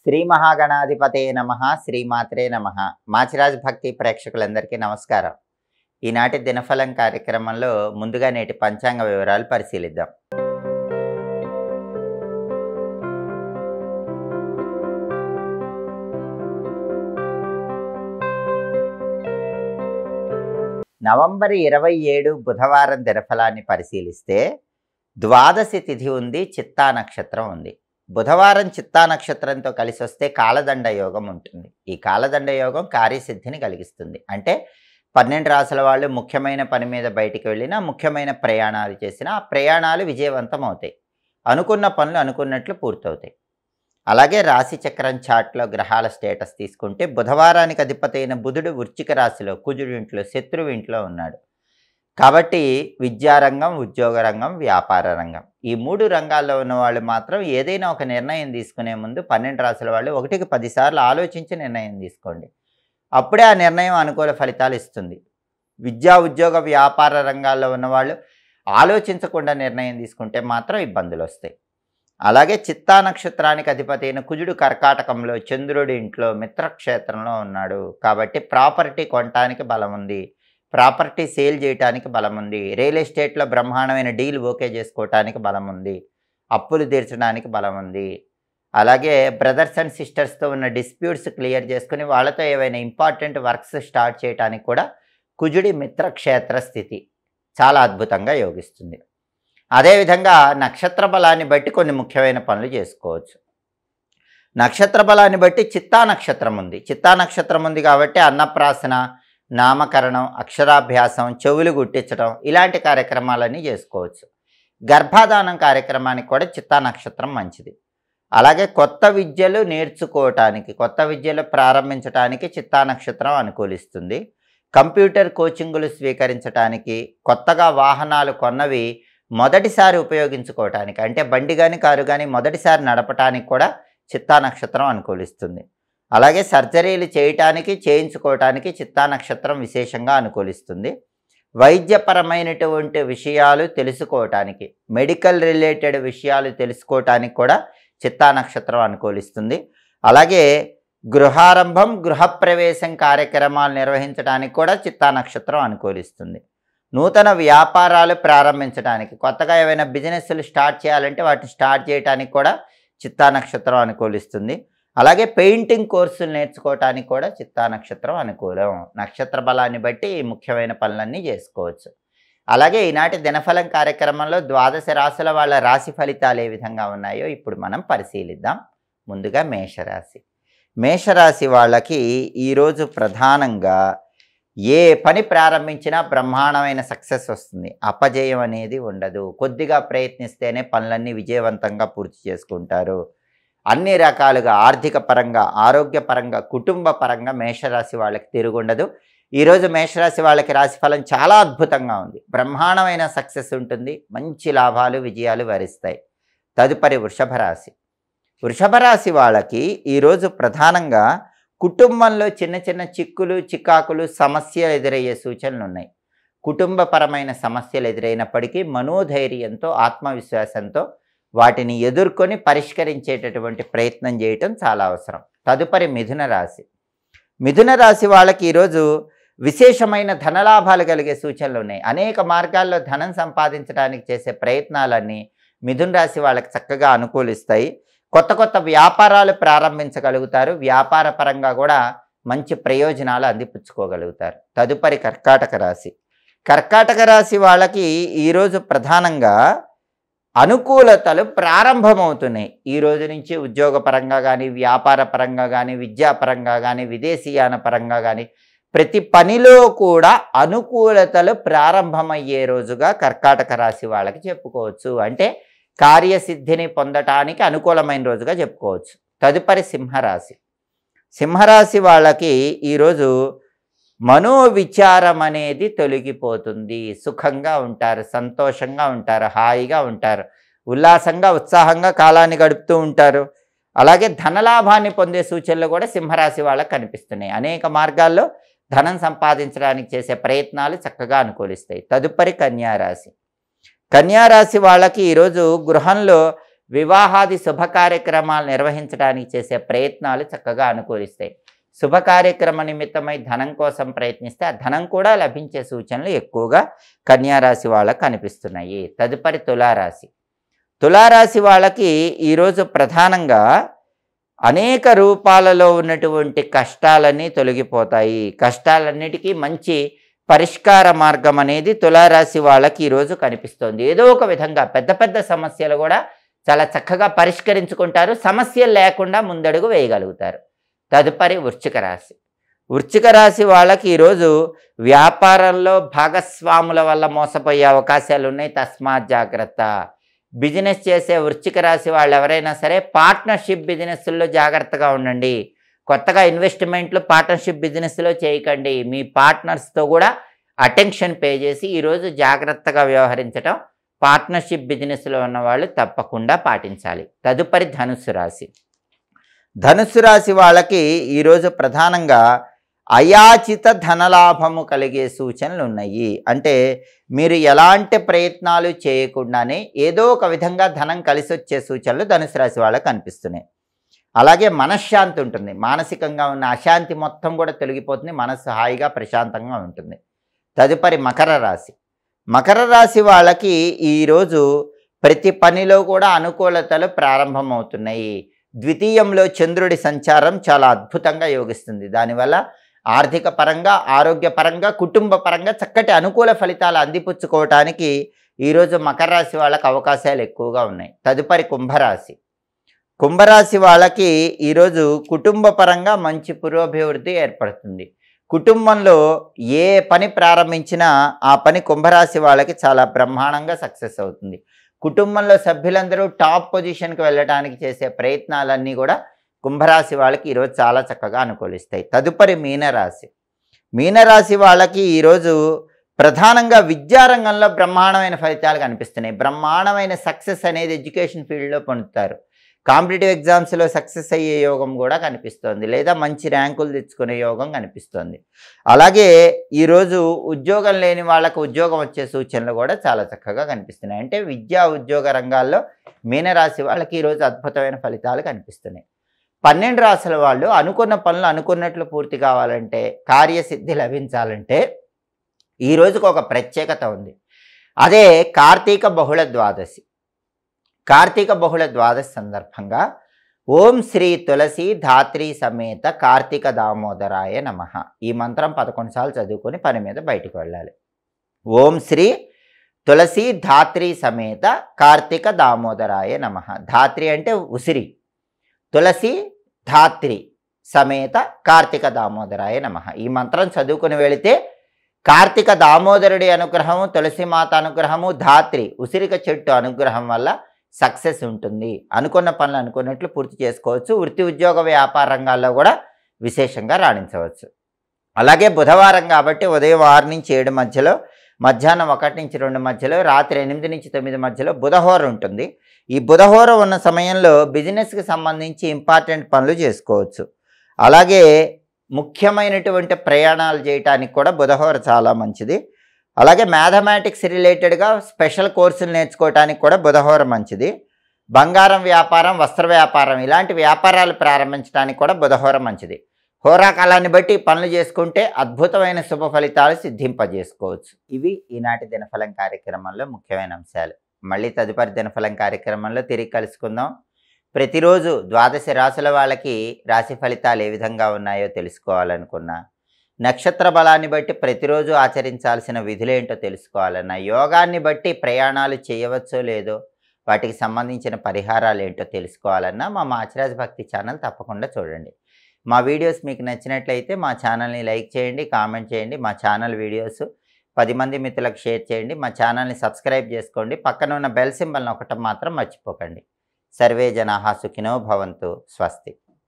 శ్రీ మహాగణాధిపతే నమః శ్రీమాత్రే నమః మాచిరాజ్ భక్తి ప్రేక్షకులందరికీ నమస్కారం. ఈనాటి దినఫలం కార్యక్రమంలో ముందుగా నేటి పంచాంగ వివరాలు పరిశీలిద్దాం. నవంబర్ 27 బుధవారం దినఫలాన్ని పరిశీలిస్తే ద్వాదశి తిథి ఉంది, చిత్తా నక్షత్రం ఉంది. బుధవారం చిత్తా నక్షత్రంతో కలిసి వస్తే కాలదండ యోగం ఉంటుంది. ఈ కాలదండ యోగం కార్యసిద్ధిని కలిగిస్తుంది. అంటే 12 రాసుల వాళ్ళు ముఖ్యమైన పని మీద బయటికి వెళ్ళినా, ముఖ్యమైన ప్రయాణాలు చేసినా ఆ ప్రయాణాలు విజయవంతం అవుతాయి. అనుకున్న పనులు అనుకున్నట్లు పూర్తవుతాయి. అలాగే రాశి చక్రం చార్ట్లో గ్రహాల స్టేటస్ తీసుకుంటే బుధవారానికి అధిపతి అయిన బుధుడు వృశ్చిక రాశిలో, కుజుడు ఇంట్లో, శత్రువు ఇంట్లో ఉన్నాడు. కాబట్టి విద్యారంగం, ఉద్యోగ రంగం, వ్యాపార రంగం ఈ 3 రంగాల్లో ఉన్న వాళ్ళు మాత్రం ఏదైనా ఒక నిర్ణయం తీసుకునే ముందు 12 రాసుల వాళ్ళు 1కి 10 సార్లు ఆలోచించి నిర్ణయం తీసుకోండి. అప్పుడే ఆ నిర్ణయం అనుకూల ఫలితాలు ఇస్తుంది. విద్యా, ఉద్యోగ, వ్యాపార రంగాల్లో ఉన్నవాళ్ళు ఆలోచించకుండా నిర్ణయం తీసుకుంటే మాత్రం ఇబ్బందులు వస్తాయి. అలాగే చిత్తా నక్షత్రానికి అధిపతి అయిన కుజుడు కర్కాటకంలో, చంద్రుడి ఇంట్లో, మిత్రక్షేత్రంలో ఉన్నాడు. కాబట్టి ప్రాపర్టీ కొనటానికి బలం ఉంది, ప్రాపర్టీ సేల్ చేయడానికి బలం ఉంది, రియల్ ఎస్టేట్లో బ్రహ్మాండమైన డీల్ ఓకే చేసుకోవటానికి బలం ఉంది, అప్పులు తీర్చడానికి బలం ఉంది. అలాగే బ్రదర్స్ అండ్ సిస్టర్స్తో ఉన్న డిస్ప్యూట్స్ క్లియర్ చేసుకుని వాళ్ళతో ఏవైనా ఇంపార్టెంట్ వర్క్స్ స్టార్ట్ చేయడానికి కూడా కుజుడి మిత్రక్షేత్ర స్థితి చాలా అద్భుతంగా యోగిస్తుంది. అదేవిధంగా నక్షత్ర బలాన్ని బట్టి కొన్ని ముఖ్యమైన పనులు చేసుకోవచ్చు. నక్షత్ర బలాన్ని బట్టి చిత్తా నక్షత్రం ఉంది. చిత్తా నక్షత్రం ఉంది కాబట్టి అన్నప్రాసన, నామకరణం, అక్షరాభ్యాసం, చెవులు గుట్టించడం ఇలాంటి కార్యక్రమాలన్నీ చేసుకోవచ్చు. గర్భాధానం కార్యక్రమానికి కూడా చిత్తా నక్షత్రం మంచిది. అలాగే కొత్త విద్యలు నేర్చుకోవటానికి, కొత్త విద్యలు ప్రారంభించడానికి చిత్తా నక్షత్రం అనుకూలిస్తుంది. కంప్యూటర్ కోచింగులు స్వీకరించడానికి, కొత్తగా వాహనాలు కొన్నవి మొదటిసారి ఉపయోగించుకోవటానికి, అంటే బండి కానీ కారు కానీ మొదటిసారి నడపటానికి కూడా చిత్తా నక్షత్రం అనుకూలిస్తుంది. అలాగే సర్జరీలు చేయటానికి, చేయించుకోవటానికి చిత్తా నక్షత్రం విశేషంగా అనుకూలిస్తుంది. వైద్యపరమైనటువంటి విషయాలు తెలుసుకోవటానికి, మెడికల్ రిలేటెడ్ విషయాలు తెలుసుకోవటానికి కూడా చిత్తా నక్షత్రం అనుకూలిస్తుంది. అలాగే గృహారంభం, గృహప్రవేశం కార్యక్రమాలు నిర్వహించడానికి కూడా చిత్తా నక్షత్రం అనుకూలిస్తుంది. నూతన వ్యాపారాలు ప్రారంభించడానికి, కొత్తగా ఏవైనా బిజినెస్లు స్టార్ట్ చేయాలంటే వాటిని స్టార్ట్ చేయడానికి కూడా చిత్తా నక్షత్రం అనుకూలిస్తుంది. అలాగే పెయింటింగ్ కోర్సులు నేర్చుకోవటానికి కూడా చిత్తా నక్షత్రం అనుకూలం. నక్షత్ర బలాన్ని బట్టి ఈ ముఖ్యమైన పనులన్నీ చేసుకోవచ్చు. అలాగే ఈనాటి దినఫలం కార్యక్రమంలో ద్వాదశ రాశుల వాళ్ళ రాశి ఫలితాలు ఏ విధంగా ఉన్నాయో ఇప్పుడు మనం పరిశీలిద్దాం. ముందుగా మేషరాశి. మేషరాశి వాళ్ళకి ఈరోజు ప్రధానంగా ఏ పని ప్రారంభించినా బ్రహ్మాండమైన సక్సెస్ వస్తుంది. అపజయం అనేది ఉండదు. కొద్దిగా ప్రయత్నిస్తేనే పనులన్నీ విజయవంతంగా పూర్తి చేసుకుంటారు. అన్ని రకాలుగా ఆర్థిక పరంగా, ఆరోగ్యపరంగా, కుటుంబ పరంగా మేషరాశి వాళ్ళకి తిరుగుండదు. ఈరోజు మేషరాశి వాళ్ళకి రాశిఫలం చాలా అద్భుతంగా ఉంది. బ్రహ్మాండమైన సక్సెస్ ఉంటుంది. మంచి లాభాలు, విజయాలు వరిస్తాయి. తదుపరి వృషభ రాశి. వృషభ రాశి వాళ్ళకి ఈరోజు ప్రధానంగా కుటుంబంలో చిన్న చిన్న చిక్కులు, చికాకులు, సమస్యలు ఎదురయ్యే సూచనలు ఉన్నాయి. కుటుంబపరమైన సమస్యలు ఎదురైనప్పటికీ మనోధైర్యంతో, ఆత్మవిశ్వాసంతో వాటిని ఎదుర్కొని పరిష్కరించేటటువంటి ప్రయత్నం చేయటం చాలా అవసరం. తదుపరి మిథున రాశి. మిథున రాశి వాళ్ళకి ఈరోజు విశేషమైన ధనలాభాలు కలిగే సూచనలు ఉన్నాయి. అనేక మార్గాల్లో ధనం సంపాదించడానికి చేసే ప్రయత్నాలన్నీ మిథున రాశి వాళ్ళకి చక్కగా అనుకూలిస్తాయి. కొత్త కొత్త వ్యాపారాలు ప్రారంభించగలుగుతారు. వ్యాపార పరంగా కూడా మంచి ప్రయోజనాలు అందిపుచ్చుకోగలుగుతారు. తదుపరి కర్కాటక రాశి. కర్కాటక రాశి వాళ్ళకి ఈరోజు ప్రధానంగా అనుకూలతలు ప్రారంభమవుతున్నాయి. ఈ రోజు నుంచి ఉద్యోగపరంగా కానీ, వ్యాపార పరంగా కానీ, విద్యాపరంగా కానీ, విదేశీయాన పరంగా కానీ ప్రతి పనిలో కూడా అనుకూలతలు ప్రారంభమయ్యే రోజుగా కర్కాటక రాశి వాళ్ళకి చెప్పుకోవచ్చు. అంటే కార్యసిద్ధిని పొందటానికి అనుకూలమైన రోజుగా చెప్పుకోవచ్చు. తదుపరి సింహరాశి. సింహరాశి వాళ్ళకి ఈరోజు మనోవిచారం అనేది తొలగిపోతుంది. సుఖంగా ఉంటారు, సంతోషంగా ఉంటారు, హాయిగా ఉంటారు, ఉల్లాసంగా, ఉత్సాహంగా కాలాన్ని గడుపుతూ ఉంటారు. అలాగే ధనలాభాన్ని పొందే సూచనలు కూడా సింహరాశి వాళ్ళకి కనిపిస్తున్నాయి. అనేక మార్గాల్లో ధనం సంపాదించడానికి చేసే ప్రయత్నాలు చక్కగా అనుకూలిస్తాయి. తదుపరి కన్యారాశి. కన్యారాశి వాళ్ళకి ఈరోజు గృహంలో వివాహాది శుభ కార్యక్రమాలు నిర్వహించడానికి చేసే ప్రయత్నాలు చక్కగా అనుకూలిస్తాయి. శుభ కార్యక్రమ నిమిత్తమై ధనం కోసం ప్రయత్నిస్తే ఆ ధనం కూడా లభించే సూచనలు ఎక్కువగా కన్యారాశి వాళ్ళకు కనిపిస్తున్నాయి. తదుపరి తులారాశి. తులారాశి వాళ్ళకి ఈరోజు ప్రధానంగా అనేక రూపాలలో ఉన్నటువంటి కష్టాలన్నీ తొలగిపోతాయి. కష్టాలన్నిటికీ మంచి పరిష్కార మార్గం అనేది తులారాశి వాళ్ళకి ఈరోజు కనిపిస్తోంది. ఏదో ఒక విధంగా పెద్ద పెద్ద సమస్యలు కూడా చాలా చక్కగా పరిష్కరించుకుంటారు. సమస్యలు లేకుండా ముందడుగు వేయగలుగుతారు. తదుపరి వృశ్చిక రాశి. వృశ్చిక రాశి వాళ్ళకి ఈరోజు వ్యాపారంలో భాగస్వాముల వల్ల మోసపోయే అవకాశాలు ఉన్నాయి. తస్మాత్ జాగ్రత్త. బిజినెస్ చేసే వృశ్చిక రాశి వాళ్ళు ఎవరైనా సరే పార్ట్నర్షిప్ బిజినెస్లో జాగ్రత్తగా ఉండండి. కొత్తగా ఇన్వెస్ట్మెంట్లు పార్ట్నర్షిప్ బిజినెస్లో చేయకండి. మీ పార్ట్నర్స్తో కూడా అటెన్షన్ పే చేసి ఈరోజు జాగ్రత్తగా వ్యవహరించడం పార్ట్నర్షిప్ బిజినెస్లో ఉన్న వాళ్ళు తప్పకుండా పాటించాలి. తదుపరి ధనుస్సు రాశి. ధనుస్సు రాశి వాళ్ళకి ఈరోజు ప్రధానంగా అయాచిత ధనలాభము కలిగే సూచనలు ఉన్నాయి. అంటే మీరు ఎలాంటి ప్రయత్నాలు చేయకుండానే ఏదో ఒక విధంగా ధనం కలిసి వచ్చే సూచనలు ధనుసు రాశి వాళ్ళకి కనిపిస్తున్నాయి. అలాగే మనశ్శాంతి ఉంటుంది. మానసికంగా ఉన్న అశాంతి మొత్తం కూడా తొలగిపోతుంది. మనసు హాయిగా ప్రశాంతంగా ఉంటుంది. తదుపరి మకర రాశి. మకర రాశి వాళ్ళకి ఈరోజు ప్రతి పనిలో కూడా అనుకూలతలు ప్రారంభమవుతున్నాయి. ద్వితీయంలో చంద్రుడి సంచారం చాలా అద్భుతంగా యోగిస్తుంది. దానివల్ల ఆర్థిక పరంగా, ఆరోగ్యపరంగా, కుటుంబ పరంగా చక్కటి అనుకూల ఫలితాలు అందిపుచ్చుకోవటానికి ఈరోజు మకర రాశి వాళ్ళకి అవకాశాలు ఎక్కువగా ఉన్నాయి. తదుపరి కుంభరాశి. కుంభరాశి వాళ్ళకి ఈరోజు కుటుంబ పరంగా మంచి పురోభివృద్ధి ఏర్పడుతుంది. కుటుంబంలో ఏ పని ప్రారంభించినా ఆ పని కుంభరాశి వాళ్ళకి చాలా బ్రహ్మాండంగా సక్సెస్ అవుతుంది. కుటుంబంలో సభ్యులందరూ టాప్ పొజిషన్కి వెళ్ళడానికి చేసే ప్రయత్నాలన్నీ కూడా కుంభరాశి వాళ్ళకి ఈరోజు చాలా చక్కగా అనుకూలిస్తాయి. తదుపరి మీనరాశి. మీనరాశి వాళ్ళకి ఈరోజు ప్రధానంగా విద్యారంగంలో బ్రహ్మాండమైన ఫలితాలు కనిపిస్తున్నాయి. బ్రహ్మాండమైన సక్సెస్ అనేది ఎడ్యుకేషన్ ఫీల్డ్లో పొందుతారు. కాంపిటేటివ్ ఎగ్జామ్స్లో సక్సెస్ అయ్యే యోగం కూడా కనిపిస్తోంది. లేదా మంచి ర్యాంకులు తెచ్చుకునే యోగం కనిపిస్తోంది. అలాగే ఈరోజు ఉద్యోగం లేని వాళ్ళకు ఉద్యోగం వచ్చే సూచనలు కూడా చాలా చక్కగా కనిపిస్తున్నాయి. అంటే విద్యా ఉద్యోగ రంగాల్లో మీనరాశి వాళ్ళకి ఈరోజు అద్భుతమైన ఫలితాలు కనిపిస్తున్నాయి. 12 రాశుల వాళ్ళు అనుకున్న పనులు అనుకున్నట్లు పూర్తి కావాలంటే, కార్యసిద్ధి లభించాలంటే ఈ రోజుకు ఒక ప్రత్యేకత ఉంది. అదే కార్తీక బహుళ ద్వాదశి. కార్తీక బహుళ ద్వాదశి సందర్భంగా ఓం శ్రీ తులసి ధాత్రి సమేత కార్తీక దామోదరాయ నమః ఈ మంత్రం 11 సార్లు చదువుకొని పని మీద బయటికి వెళ్ళాలి. ఓం శ్రీ తులసి ధాత్రి సమేత కార్తీక దామోదరాయ నమః. ధాత్రి అంటే ఉసిరి, తులసి ధాత్రి సమేత కార్తీక దామోదరాయ నమః ఈ మంత్రం చదువుకుని వెళితే కార్తీక దామోదరుడి అనుగ్రహము, తులసిమాత అనుగ్రహము, ధాత్రి ఉసిరిక చెట్టు అనుగ్రహం వల్ల సక్సెస్ ఉంటుంది. అనుకున్న పనులు అనుకున్నట్లు పూర్తి చేసుకోవచ్చు. వృత్తి ఉద్యోగ వ్యాపార రంగాల్లో కూడా విశేషంగా రాణించవచ్చు. అలాగే బుధవారం కాబట్టి ఉదయం 6 నుంచి 7 మధ్యలో, మధ్యాహ్నం 1 నుంచి 2 మధ్యలో, రాత్రి 8 నుంచి 9 మధ్యలో బుధహోర ఉంటుంది. ఈ బుధహోర ఉన్న సమయంలో బిజినెస్కి సంబంధించి ఇంపార్టెంట్ పనులు చేసుకోవచ్చు. అలాగే ముఖ్యమైనటువంటి ప్రయాణాలు చేయటానికి కూడా బుధహోర చాలా మంచిది. అలాగే మ్యాథమెటిక్స్ రిలేటెడ్గా స్పెషల్ కోర్సులు నేర్చుకోవడానికి కూడా బుధహోర మంచిది. బంగారం వ్యాపారం, వస్త్ర వ్యాపారం ఇలాంటి వ్యాపారాలు ప్రారంభించడానికి కూడా బుధహోర మంచిది. హోరాకాలాన్ని బట్టి పనులు చేసుకుంటే అద్భుతమైన శుభ ఫలితాలు సిద్ధింపజేసుకోవచ్చు. ఇవి ఈనాటి దినఫలం కార్యక్రమంలో ముఖ్యమైన అంశాలు. మళ్ళీ తదుపరి దినఫలం కార్యక్రమంలో తిరిగి కలుసుకుందాం. ప్రతిరోజు ద్వాదశ రాశుల వాళ్ళకి రాశి ఫలితాలు ఏ విధంగా ఉన్నాయో తెలుసుకోవాలనుకున్నా, నక్షత్ర బలాన్ని బట్టి ప్రతిరోజు ఆచరించాల్సిన విధులేంటో తెలుసుకోవాలన్నా, యోగాన్ని బట్టి ప్రయాణాలు చేయవచ్చో లేదో వాటికి సంబంధించిన పరిహారాలు ఏంటో తెలుసుకోవాలన్నా మా మాచిరాజ్ భక్తి ఛానల్ తప్పకుండా చూడండి. మా వీడియోస్ మీకు నచ్చినట్లయితే మా ఛానల్ని లైక్ చేయండి, కామెంట్ చేయండి. మా ఛానల్ వీడియోస్ 10 మంది మిత్రులకు షేర్ చేయండి. మా ఛానల్ని సబ్స్క్రైబ్ చేసుకోండి. పక్కన ఉన్న బెల్ సింబల్ని నొక్కటం మాత్రం మర్చిపోకండి. సర్వే జనాః సుఖినో భవంతు. స్వస్తి.